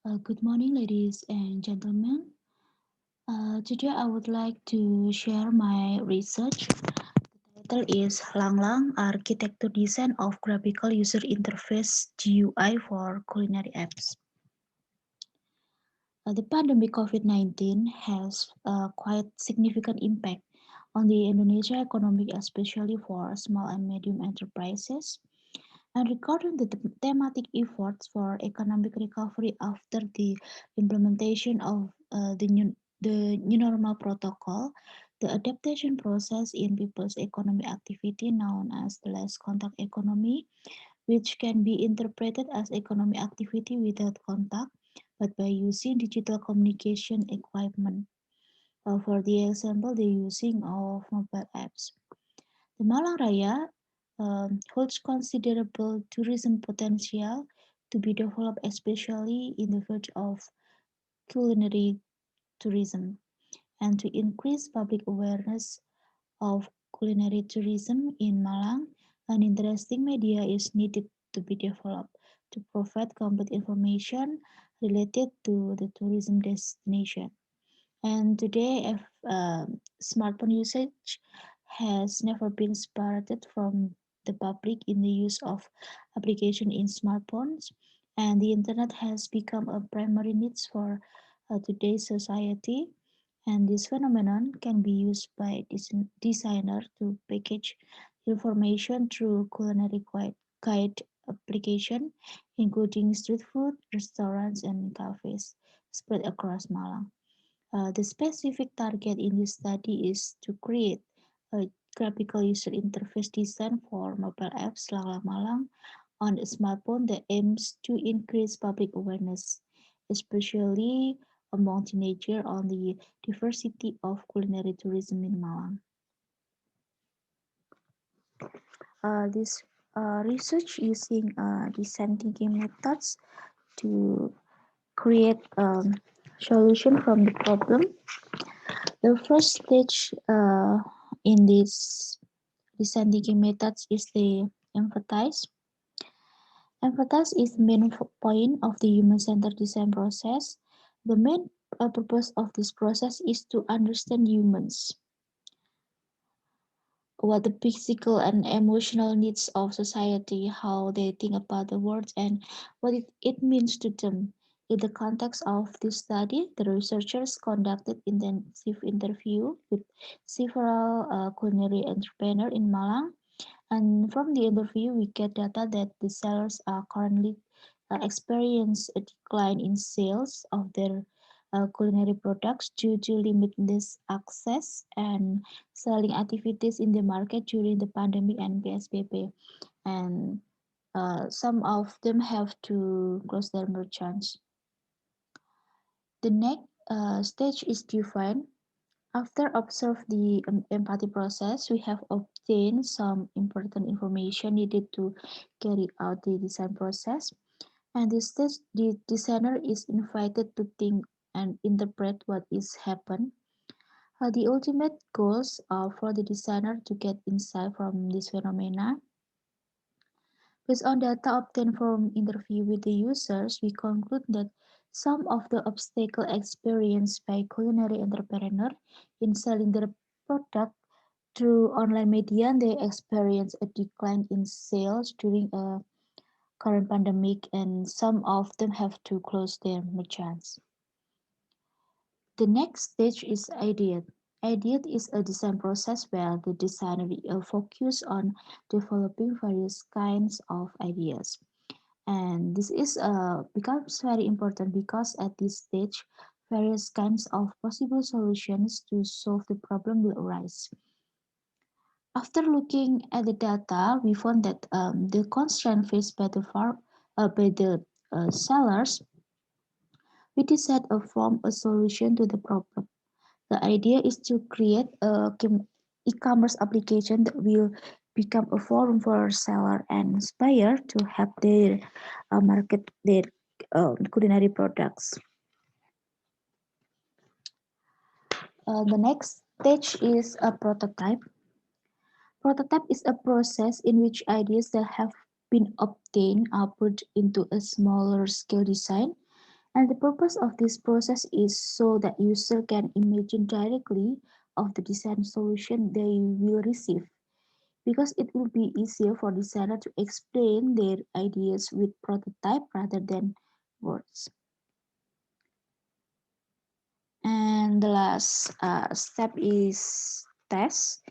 Good morning, ladies and gentlemen. Today I would like to share my research. The title is Langlang Architecture Design of Graphical User Interface GUI for Culinary Apps. The pandemic COVID-19 has quite significant impact on the Indonesia economy, especially for small and medium enterprises. And regarding the thematic efforts for economic recovery after the implementation of the new normal protocol, the adaptation process in people's economic activity known as the less contact economy, which can be interpreted as economic activity without contact, but by using digital communication equipment. For the example, the using of mobile apps. The Malang Raya holds considerable tourism potential to be developed, especially in the field of culinary tourism, and to increase public awareness of culinary tourism in Malang. An interesting media is needed to be developed to provide complete information related to the tourism destination. And today, if smartphone usage has never been separated from the public in the use of application in smartphones, and the internet has become a primary needs for today's society. And this phenomenon can be used by designer to package information through culinary guide application, including street food, restaurants, and cafes spread across Malang. The specific target in this study is to create a graphical user interface design for mobile apps Langlang Malang on a smartphone that aims to increase public awareness, especially among teenagers on the diversity of culinary tourism in Malang. This research using design thinking methods to create solution from the problem. The first stage in this design thinking methods is the empathize. Empathize is the main point of the human-centered design process. The main purpose of this process is to understand humans, what the physical and emotional needs of society, how they think about the world, and what it means to them. In the context of this study, the researchers conducted intensive interview with several culinary entrepreneurs in Malang, and from the interview, we get data that the sellers are currently experience a decline in sales of their culinary products due to limited access and selling activities in the market during the pandemic and PSBB. And some of them have to close their merchants. The next stage is defined. After observe the empathy process, we have obtained some important information needed to carry out the design process. And this stage, the designer is invited to think and interpret what is happened. The ultimate goals are for the designer to get insight from this phenomena. Based on data obtained from interview with the users, we conclude that some of the obstacles experienced by culinary entrepreneurs in selling their product through online media, they experience a decline in sales during a current pandemic, and some of them have to close their merchants. The next stage is ideate. Ideate is a design process where the designer will focus on developing various kinds of ideas. And this is becomes very important because at this stage, various kinds of possible solutions to solve the problem will arise. After looking at the data, we found that the constraint faced by the sellers, we decided to form a solution to the problem. The idea is to create a e-commerce application that will become a forum for seller and buyer to help their market their culinary products. The next stage is a prototype. Prototype is a process in which ideas that have been obtained are put into a smaller scale design, And the purpose of this process is so that user can imagine directly of the design solution they will receive, because it will be easier for designer to explain their ideas with prototype rather than words. And the last step is test.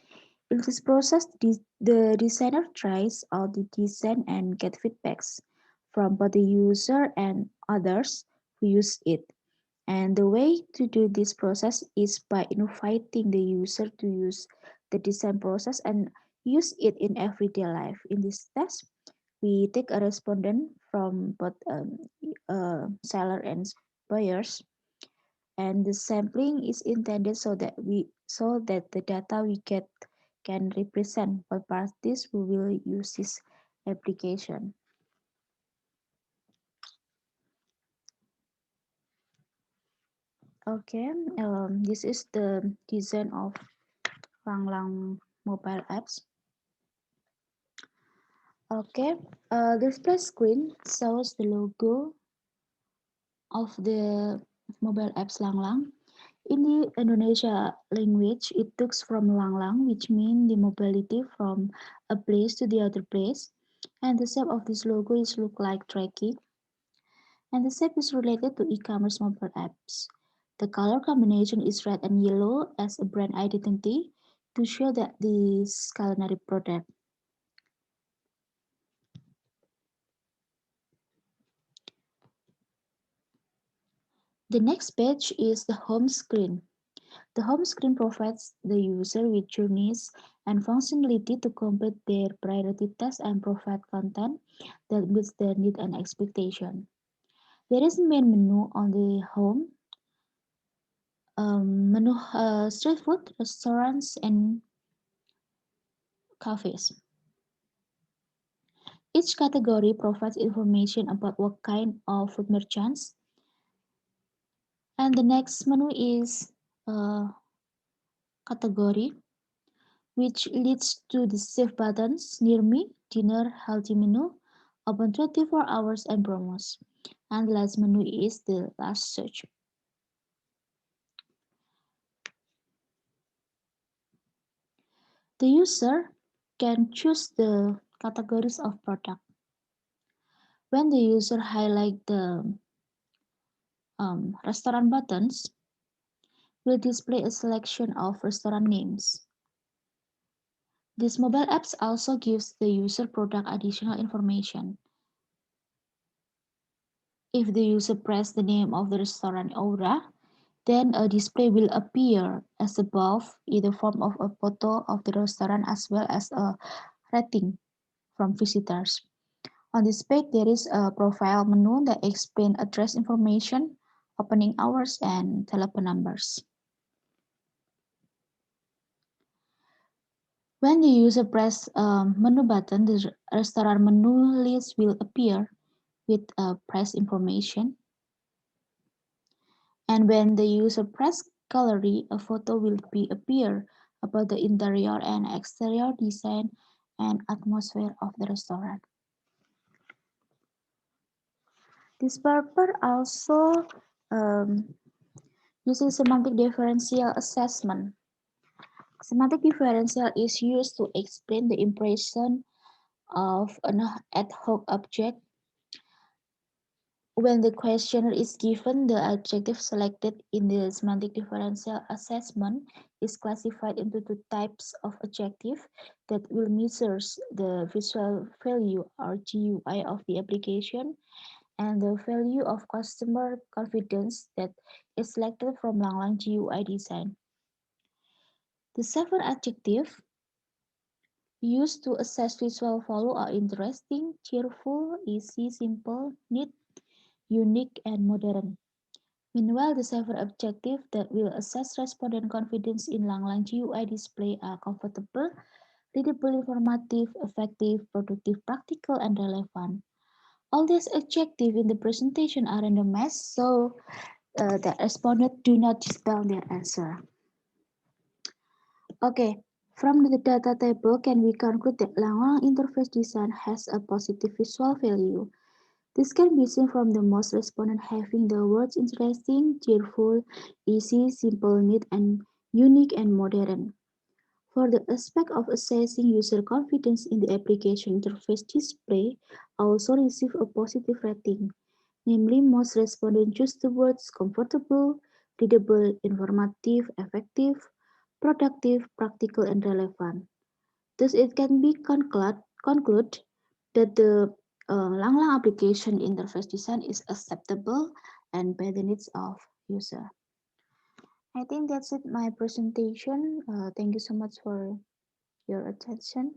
In this process, the designer tries out the design and get feedbacks from both the user and others who use it. And the way to do this process is by inviting the user to use the design process and use it in everyday life. In this test, we take a respondent from both seller and buyers, and the sampling is intended so that the data we get can represent what parties who will use this application. Okay, this is the design of Langlang mobile apps. Okay, the display screen shows the logo of the mobile apps Langlang. In the Indonesia language, it looks from Langlang, which means the mobility from a place to the other place. And the shape of this logo is look like tracking. And the shape is related to e-commerce mobile apps. The color combination is red and yellow as a brand identity to show that this culinary product. The next page is the home screen. The home screen provides the user with journeys and functionality to complete their priority tasks and provide content that meets their need and expectation. There is a main menu on the home menu, street food, restaurants, and cafes. Each category provides information about what kind of food merchants. And the next menu is uh, category, which leads to the save buttons near me, dinner, healthy menu, open 24 hours and promos. And the last menu is the last search. The user can choose the categories of product. When the user highlight the restaurant buttons, will display a selection of restaurant names. This mobile apps also gives the user product additional information. If the user press the name of the restaurant Aura, then a display will appear as above in the form of a photo of the restaurant as well as a rating from visitors. On this page, there is a profile menu that explains address information, opening hours, and telephone numbers. When the user press menu button, the restaurant menu list will appear with price information. And when the user press gallery, a photo will appear about the interior and exterior design and atmosphere of the restaurant. This paper also uses semantic differential assessment. Semantic differential is used to explain the impression of an ad hoc object. When the questioner is given, the adjective selected in the semantic differential assessment is classified into two types of adjective that will measure the visual value or GUI of the application and the value of customer confidence that is selected from Langlang GUI design. The seven adjectives used to assess visual value are interesting, cheerful, easy, simple, neat, unique, and modern. Meanwhile, the seven objectives that will assess respondent confidence in Langlang GUI display are comfortable, readable, informative, effective, productive, practical, and relevant. All these adjectives in the presentation are randomized, so the respondent do not spell their answer. Okay, from the data table, can we conclude that Langlang interface design has a positive visual value? This can be seen from the most respondents having the words interesting, cheerful, easy, simple, neat, and unique and modern. For the aspect of assessing user confidence in the application interface display also receive a positive rating, namely most respondents choose the words comfortable, readable, informative, effective, productive, practical, and relevant. Thus, it can be conclude that the Langlang application interface design is acceptable and by the needs of user. I think that's it, my presentation. Thank you so much for your attention.